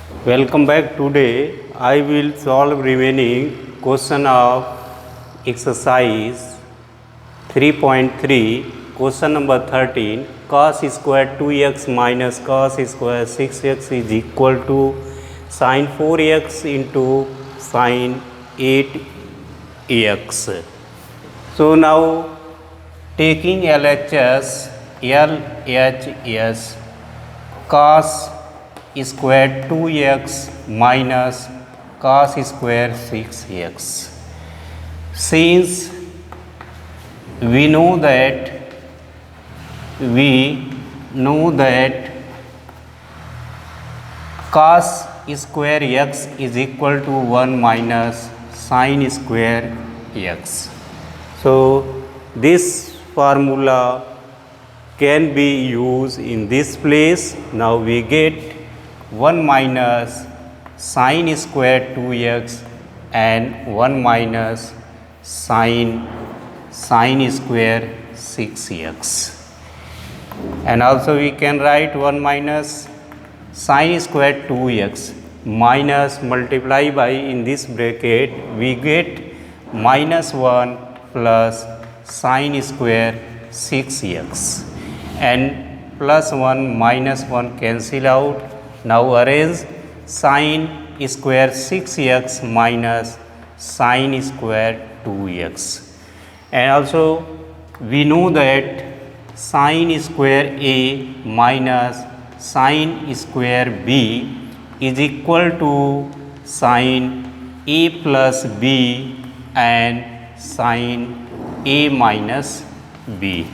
Welcome back. Today I will solve remaining question of exercise 3.3, question number 13. Cos square 2x minus cos square 6x is equal to sin 4x into sin 8x. So now taking LHS cos square 2x minus cos square 6x. Since we know that cos square x is equal to 1 minus sin square x. So this formula can be used in this place. Now we get 1 minus sin square 2x and 1 minus sin square 6x, and also we can write 1 minus sin square 2x minus multiply by, in this bracket we get minus 1 plus sin square 6x, and plus 1 minus 1 cancel out. Now arrange sin square 6x minus sin square 2x, and also we know that sin square a minus sin square b is equal to sin a plus b and sin a minus b.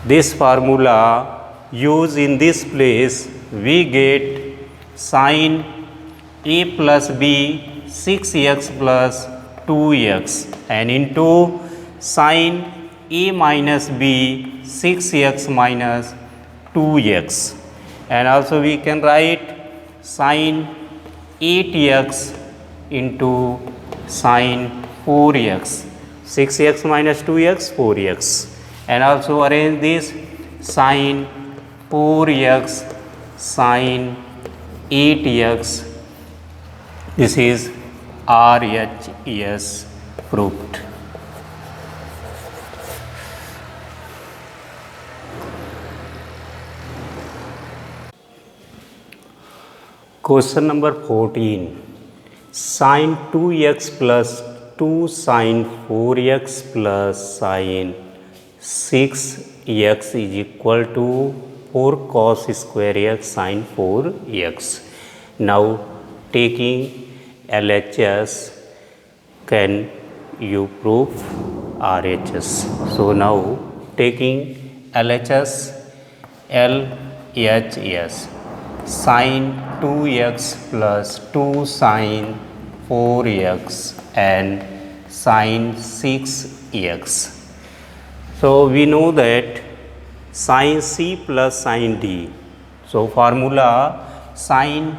This formula used in this place, we get sin a plus b 6x plus 2x and into sin a minus b 6x minus 2x, and also we can write sin 8x into sin 4x, 6x minus 2x 4x, and also arrange this sin 4x sin 8x. This is RHS proved. Question number 14. Sin 2x plus 2 sin 4x plus sin 6x is equal to 4 cos square x sin 4x. Now taking LHS, can you prove RHS? So now taking LHS, LHS, sin 2x plus 2 sin 4x and sin 6x. So we know that sin c plus sin d. So formula sin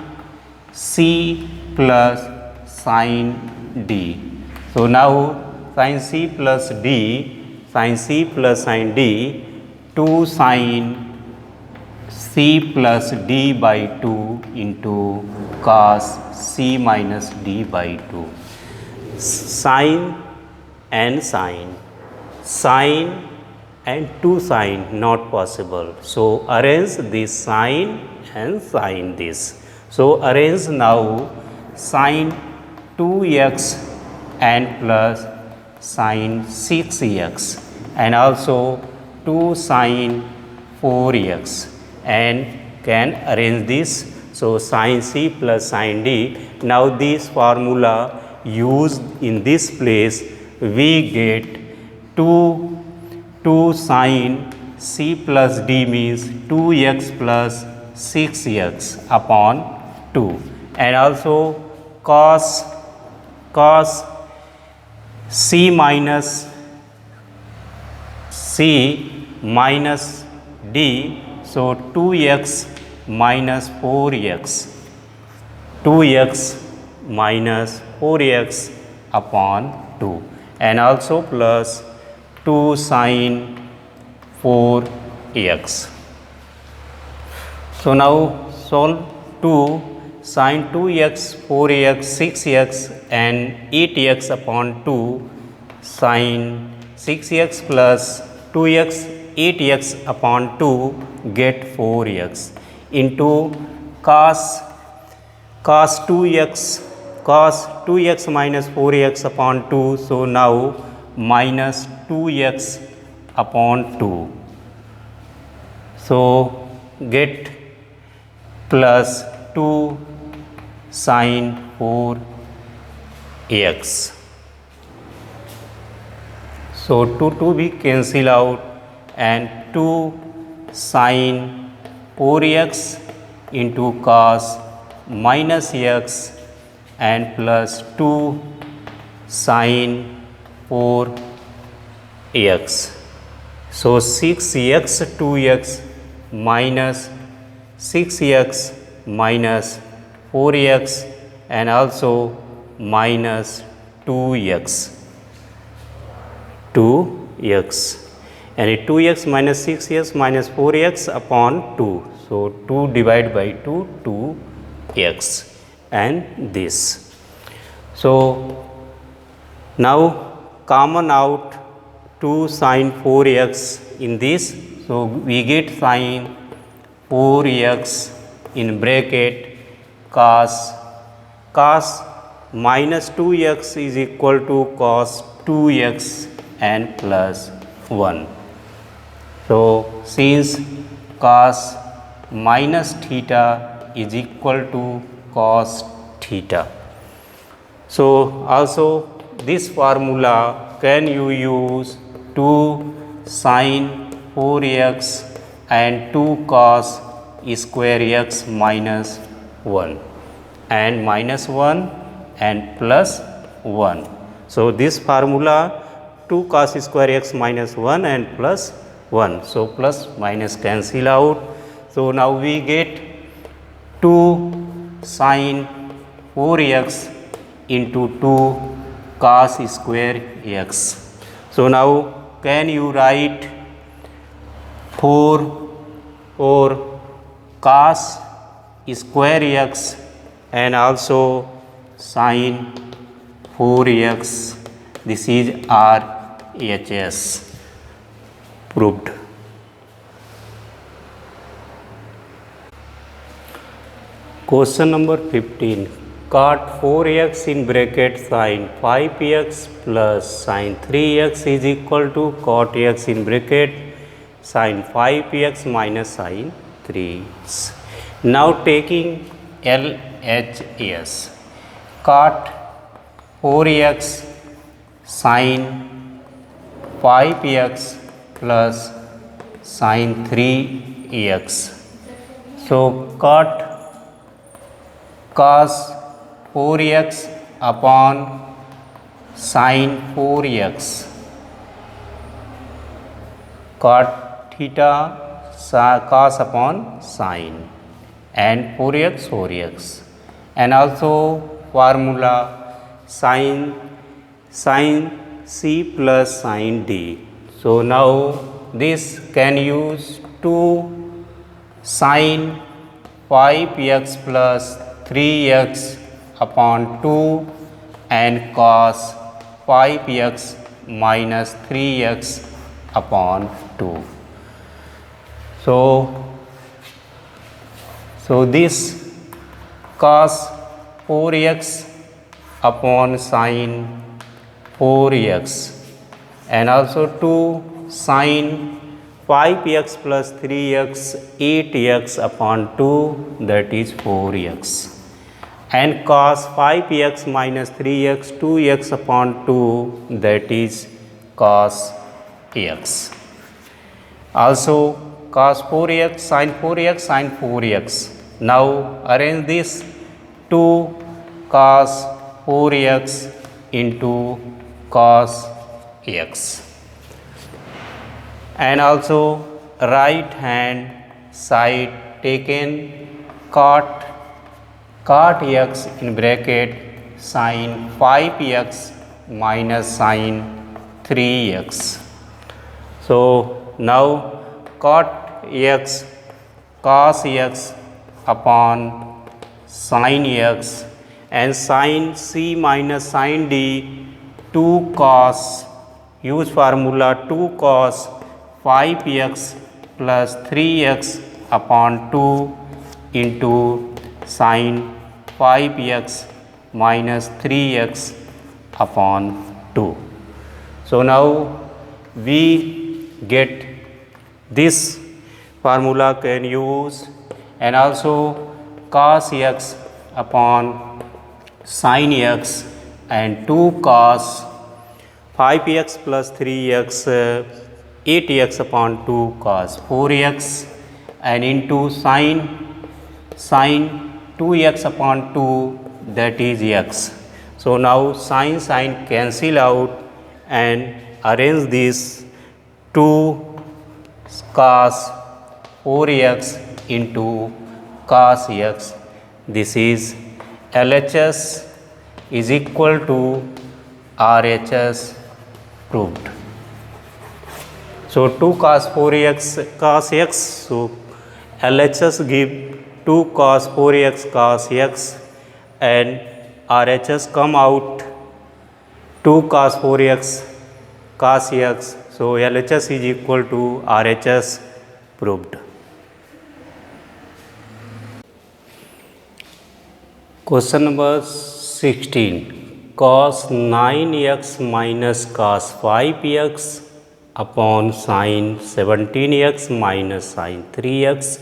c plus sin d. So now sin c plus d, sin c plus sin d, 2 sin c plus d by 2 into cos c minus d by 2. Sin and sin, sin and 2 sin not possible. So arrange this sin and sin this. So arrange now sin 2x and plus sin 6x and also 2 sin 4x, and can arrange this. So sin c plus sin d. Now this formula used in this place, we get 2 sin c plus d means 2x plus 6x upon 2, and also cos c minus d, so 2x minus 4x, 2x minus 4x upon 2, and also plus 2 sin 4x. So now solve 2 sine 2x, 4x, 6x and 8x upon 2 sine 6x plus 2x 8x upon 2 get 4x into cos 2x minus 4x upon 2. So now minus 2x upon 2. So get plus 2 sine 4x. So 2 be cancel out and 2 sine 4x into cos minus x and plus 2 sine 4x. So 6x 2x minus 6x minus 4x and also minus 2x and 2x minus 6x minus 4x upon 2. So 2 divided by 2 2x and this. So now common out 2 sine 4x in this. So we get sine 4x in bracket cos minus 2x is equal to cos 2x and plus 1. So since cos minus theta is equal to cos theta, so also this formula can you use 2 sine 4x and 2 cos square x minus 1 and minus 1 and plus 1. So this formula 2 cos square x minus 1 and plus 1. So plus minus cancel out. So now we get 2 sine 4x into 2 cos square x. So now can you write 4 or cos square x and also sine 4x. This is RHS proved. Question number 15. Cot 4x in bracket sine 5x plus sine 3x is equal to cot x in bracket sine 5x minus sine 3x. Now taking LHS, cot 4x sine 5x plus sine 3x. So cot cos 4x upon sine 4x, cot theta cos upon sine and 4x and also formula sine C plus sine D. So now this can use 2 sine 5x plus 3x upon 2 and cos 5x minus 3x upon 2. So this cos 4x upon sine 4x and also 2 sine 5x plus 3x 8x upon 2, that is 4x, and cos 5x minus 3x 2x upon 2, that is cos x. Also cos 4x sin 4x. Now arrange this 2 cos 4x into cos x and also right hand side taken cot x in bracket sin 5x minus sin 3x. So now cot x cos x upon sin x and sin c minus sin d 2 cos, use formula 2 cos 5x plus 3x upon 2 into sin 5x minus 3x upon 2. So now we get this formula can use, and also cos x upon sin x and 2 cos 5x plus 3x 8x upon 2 cos 4x and into sin 2x upon 2, that is x. So now sin cancel out and arrange this 2 cos 4x into cos x. This is LHS is equal to RHS proved. So 2 cos 4x cos x, so LHS give 2 cos 4x cos x and RHS come out 2 cos 4x cos x. So LHS is equal to RHS proved. Question number 16. Cos 9x minus cos 5x upon sin 17x minus sin 3x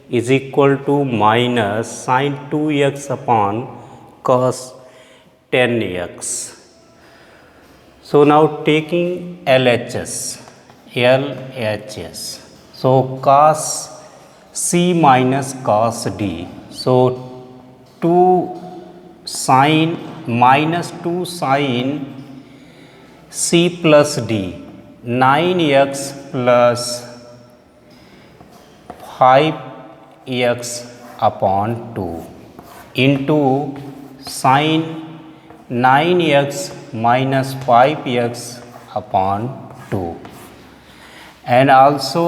is equal to minus sin 2x upon cos 10x. So now taking LHS. So cos C minus cos D. So 2 sin minus 2 sin C plus D, 9x plus 5x upon 2 into sin 9x minus 5x upon 2, and also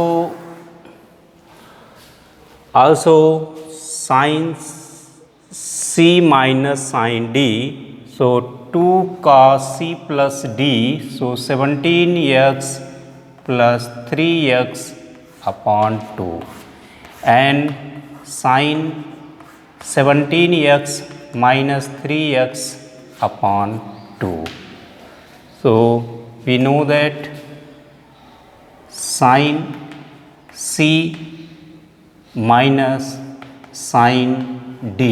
sin C minus sin D. So 2 cos C plus D, so 17x plus 3x upon 2 and sin 17x minus 3x upon 2. So we know that sin C minus sin D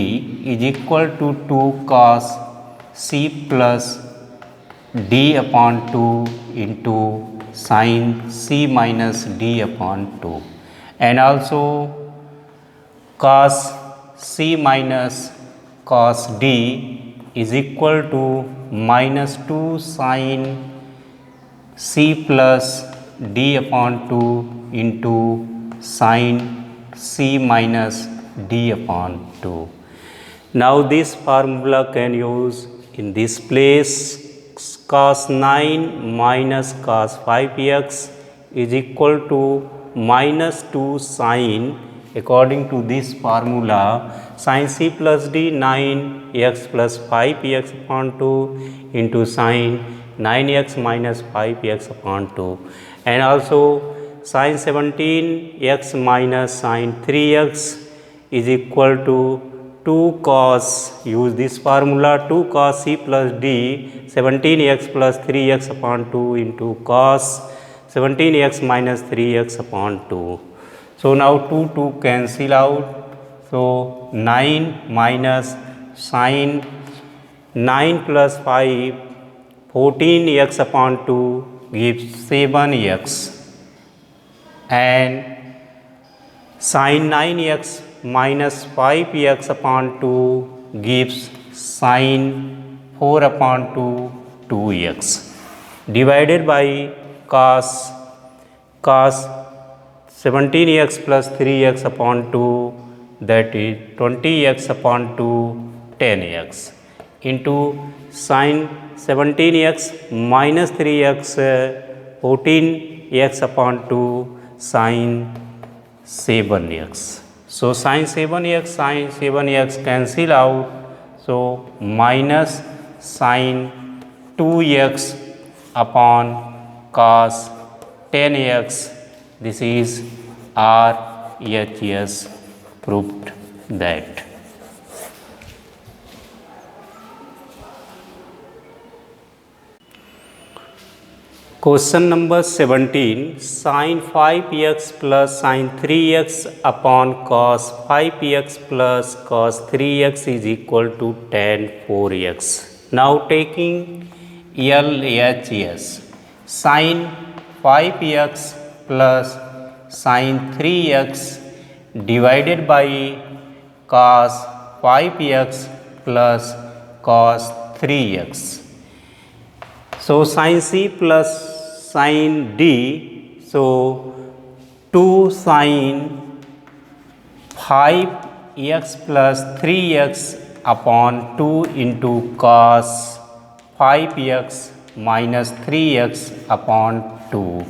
is equal to 2 cos C plus D upon 2 into sin C minus D upon 2, and also cos C minus cos D is equal to minus 2 sin C plus D upon 2 into sin C minus D upon 2. Now this formula can use in this place. Cos 9 minus cos 5x is equal to minus 2 sin, according to this formula, sin C plus D 9x plus 5x upon 2 into sin 9x minus 5x upon 2, and also sin 17x minus sin 3x is equal to 2 cos, use this formula, 2 cos C plus D 17x plus 3x upon 2 into cos 17x minus 3x upon 2. So now 2 cancel out. So 9 minus sin 9 plus 5 14x upon 2 gives 7x, and sin 9x minus 5x upon 2 gives sin 4 upon 2 2x, divided by cos 17x plus 3x upon 2, that is 20x upon 2 10x, into sin 17x minus 3x 14x upon 2 sin 7x. So sin 7x cancel out. So minus sin 2x upon cos 10x. This is RHS proved that. Question number 17. Sin 5x plus sin 3x upon cos 5x plus cos 3x is equal to tan 4x. Now taking LHS. Sin 5x plus sin 3x divided by cos 5x plus cos 3x. So sin C plus sin D, so 2 sin 5x plus 3x upon 2 into cos 5x minus 3x upon 2,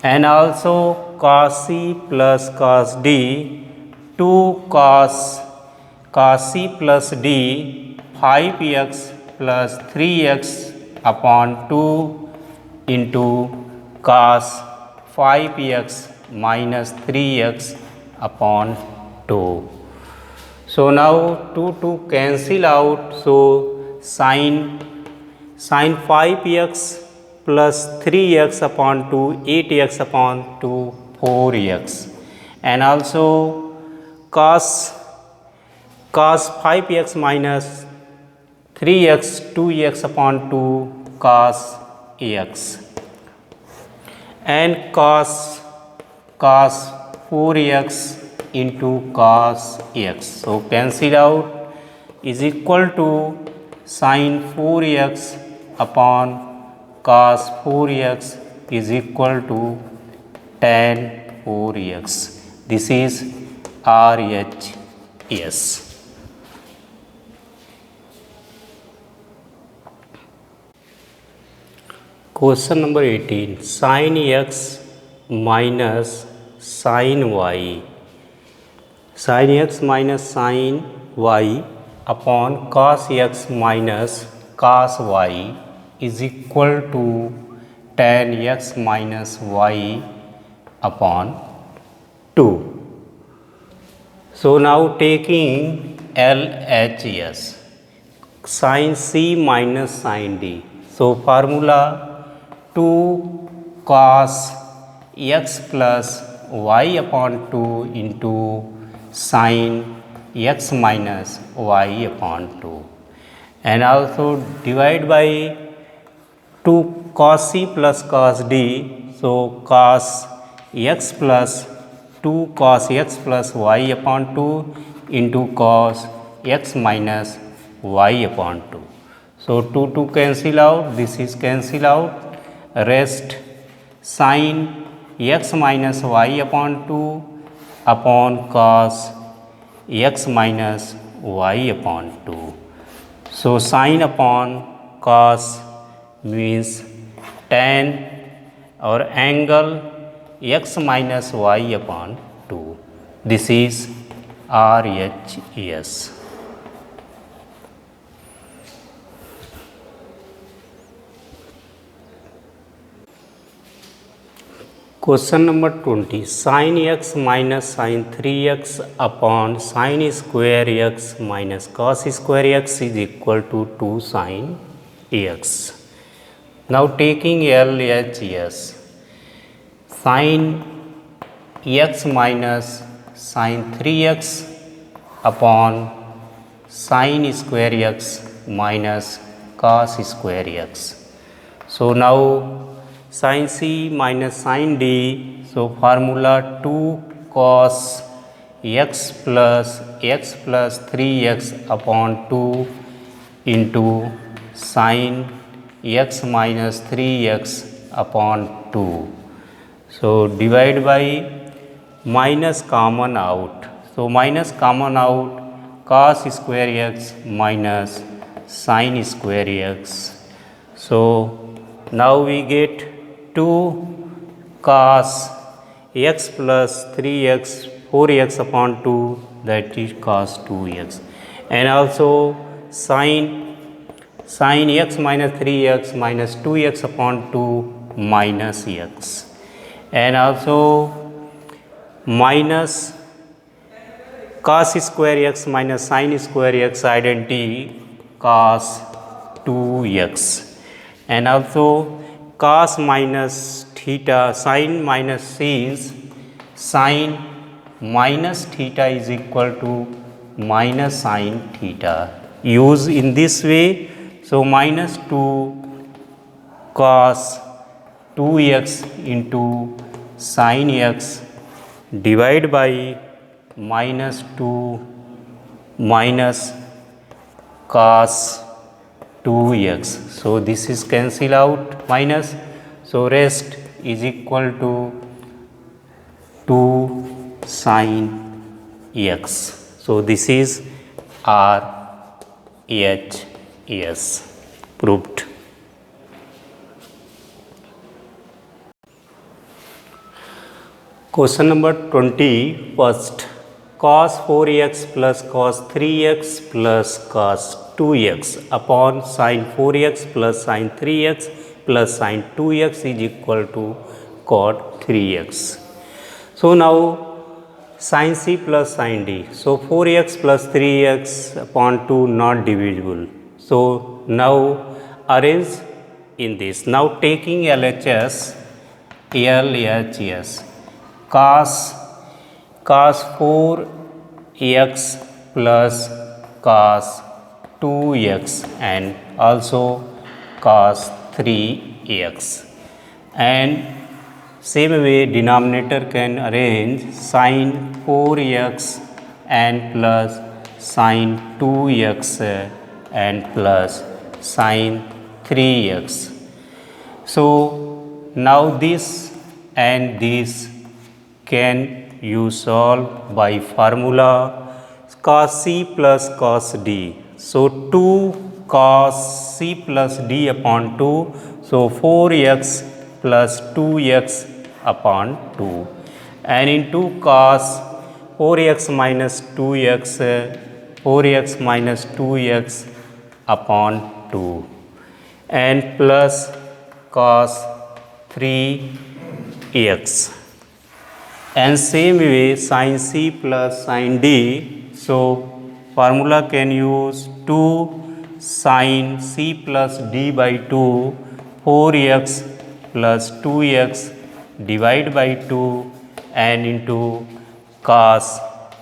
and also cos C plus cos D, 2 cos C plus D 5x plus 3x upon 2 into cos 5x minus 3x upon 2. So now 2 cancel out. So sin 5x plus 3x upon 2, 8x upon 2, 4x, and also cos 5x minus 3x, 2x upon 2 cos x, and cos 4x into cos x. So cancel out is equal to sin 4x upon cos 4x is equal to tan 4x. This is RHS. Question number 18. Sin x minus sin y. Sin x minus sin y upon cos x minus cos y is equal to tan x minus y upon 2. So now taking LHS. Sin C minus sin D. So formula 2 cos x plus y upon 2 into sin x minus y upon 2, and also divide by 2 cos C plus cos D. So cos x plus 2 cos x plus y upon 2 into cos x minus y upon 2. So 2 cancel out, this is cancel out, rest sin x minus y upon 2 upon cos x minus y upon 2. So sin upon cos means tan or angle x minus y upon 2. This is RHS. Question number 20. Sin x minus sin 3x upon sin square x minus cos square x is equal to 2 sin x. Now taking LHS. Sin x minus sin 3x upon sin square x minus cos square x. So now sin C minus sin D. So formula 2 cos x plus 3x upon 2 into sin x minus 3x upon 2. So divide by minus common out. So minus common out, cos square x minus sin square x. So now we get 2 cos x plus 3x 4x upon 2, that is cos 2x. And also sin x minus 3x minus 2x upon 2 minus x. And also minus cos square x minus sin square x identity cos 2x. And also cos minus theta sin minus sin minus theta is equal to minus sin theta. Use in this way. So minus 2 cos 2x into sin x divide by minus 2 minus cos 2x. So this is cancel out minus. So rest is equal to 2 sin x. So this is RHS proved. Question number 20 first. Cos 4x plus cos 3x plus cos 2x upon sin 4x plus sin 3x plus sin 2x is equal to cot 3x. So now sin c plus sin d. So 4x plus 3x upon 2 not divisible. So now arrange in this. Now taking LHS cos 4x plus cos 2x and also cos 3x. And same way denominator can arrange sin 4x and plus sin 2x and plus sin 3x. So now this and this can you solve by formula cos c plus cos d. So 2 cos c plus d upon 2. So 4x plus 2x upon 2 and into cos 4x minus 2x 4x minus 2x upon 2 and plus cos 3x. And same way sin c plus sin d. So formula can use 2 sin c plus d by 2 4x plus 2x divide by 2 and into cos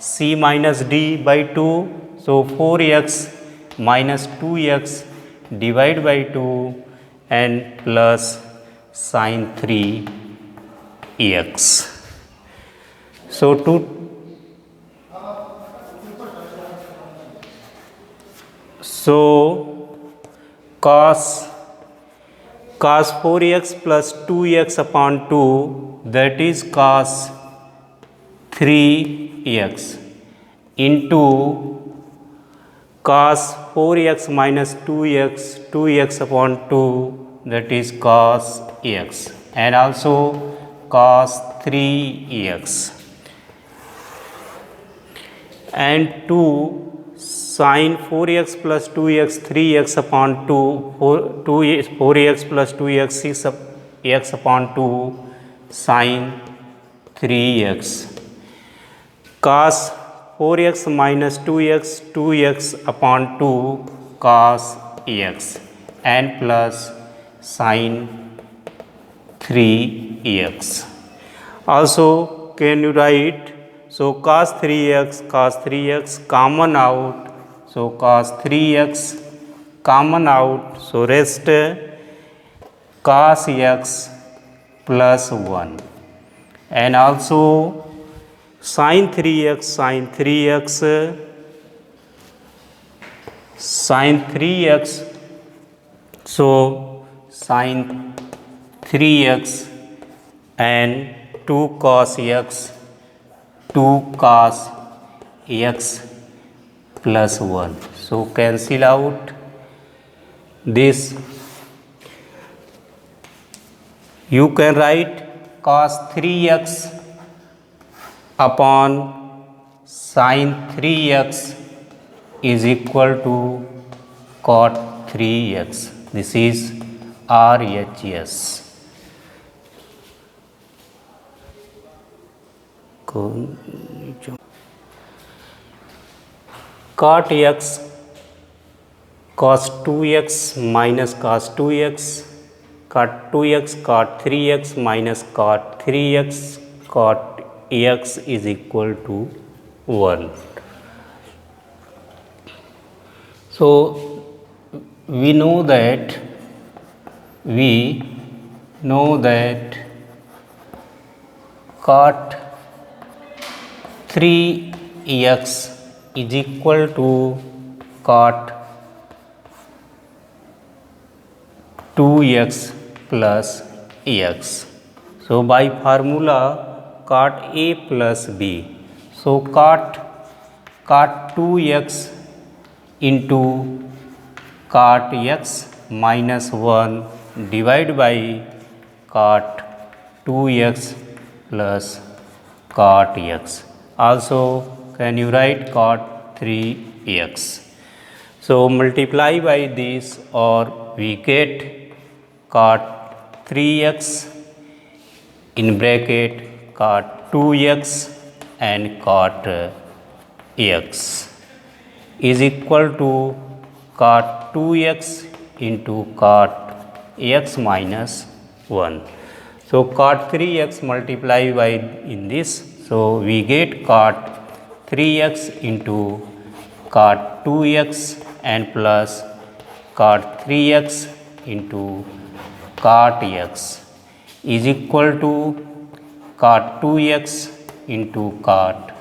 c minus d by 2. So 4x minus 2x divide by 2 and plus sin 3x. So cos 4x plus 2x upon 2 that is cos 3x into cos 4x minus 2x upon 2 that is cos x and also cos 3x and 2 sin 4x plus 2x 3x upon 2 4x plus 2x 6x upon 2 sin 3x cos 4x minus 2x upon 2 cos x and plus sin 3x. Also can you write, so cos 3x common out, so cos 3x common out, so rest cos x plus 1 and also sin 3x so sin 3x and 2 cos x 2 cos x plus 1. So cancel out this. You can write cos 3x upon sin 3x is equal to cot 3x. This is RHS. Cot x cos 2x minus cos 2x, cot 2x cot 3x minus cot 3x, cot x is equal to 1. So we know that cot 3x is equal to cot 2x plus x. So by formula cot A plus B. So cot 2x into cot x minus 1 divided by cot 2x plus cot x. Also can you write cot 3x. So multiply by this or we get cot 3x in bracket cot 2x and cot x is equal to cot 2x into cot x minus 1. So cot 3x multiply by in this. So we get cot 3x into cot 2x and plus cot 3x into cot x is equal to cot 2x into cot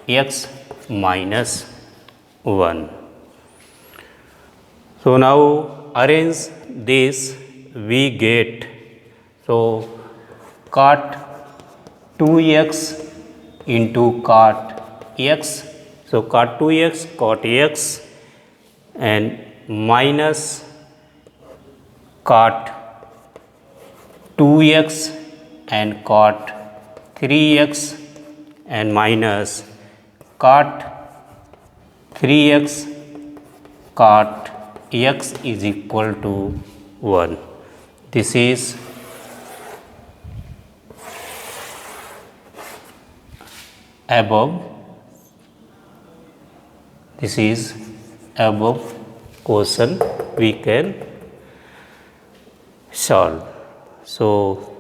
x minus 1. So now arrange this, we get so cot 2x into cot x. So cot 2x cot x and minus cot 2x and cot 3x and minus cot 3x cot x is equal to 1. This is above question we can solve. So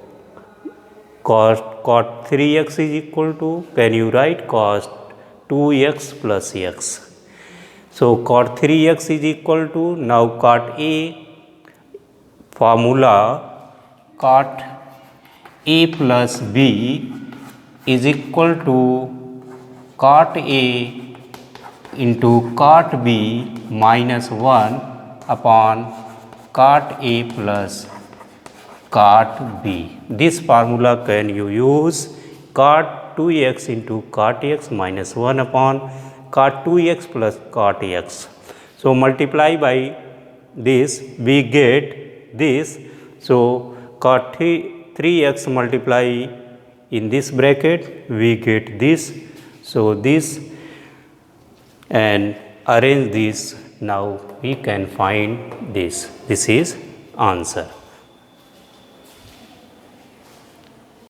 cot 3x is equal to, can you write cos 2x plus x. So cot 3x is equal to, now cot A formula cot A plus B is equal to cot A into cot B minus 1 upon cot A plus cot B. This formula can you use cot 2x into cot x minus 1 upon cot 2x plus cot x. So multiply by this we get this. So cot 3x multiply in this bracket we get this. So this and arrange this, now we can find this. This is answer.